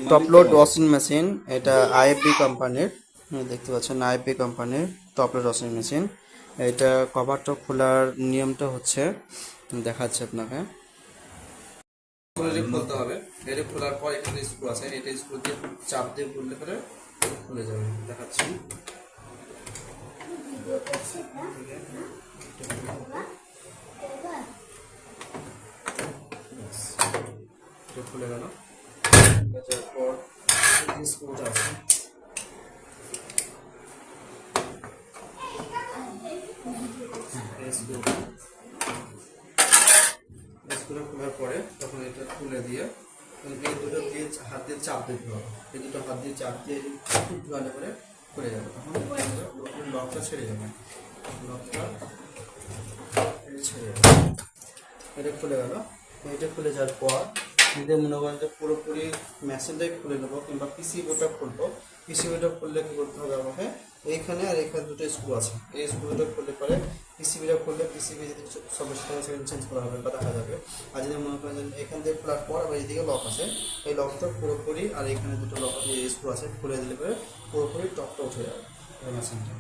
Top load washing machine, এটা IFB কোম্পানির, দেখতে পাচ্ছেন আইএফবি কোম্পানির টপ লোড ওয়াশিং মেশিন। এটা কভারটা খোলার নিয়মটা হচ্ছে দেখাচ্ছে আপনাকে। খুলতে হবে, এটা খোলার পর এখানে স্ক্রু আছে, এটা স্ক্রু দিয়ে চাপ দিয়ে খুললে পরে খুলে যাবে। দেখাচ্ছি, খুলে গেল। তারপর স্ক্রুটা আছে, স্ক্রুটা খোলার পরে তখন এটা খুলে দিয়ে এই দুটো দিয়ে হাত দিয়ে চাপ দিতে হবে। এই দুটো হাত দিয়ে চাপ দিয়ে ঢুকালে পরে খুলে যাবে। তখন লকটা ছেড়ে যাবে, লকটা ছেড়ে যাবে। এটা খুলে গেল। এটা খুলে যাওয়ার পর যদি মনে করেন যে পুরোপুরি মেশিনটাই খুলে নেবো কিংবা পিসিবিটা খুলবো, পিসিবিটা খুললে কী করতে হবে আমাকে, এইখানে আর এখানে দুটো স্ক্রু আছে, এই স্ক্রুটা খুললে পরে পিসিবিটা খুললে পিসিবি যদি সমস্যা সেখানে চেঞ্জ করা হবে বা দেখা যাবে। আর যদি মনে করেন যে এখান থেকে খোলার পর আবার এইদিকে লক আছে, এই লকটা পুরোপুরি আর এখানে দুটো লক স্ক্রু আছে খুলে দিলে পরে পুরোপুরি টপটা উঠে যাবে মেশিনটা।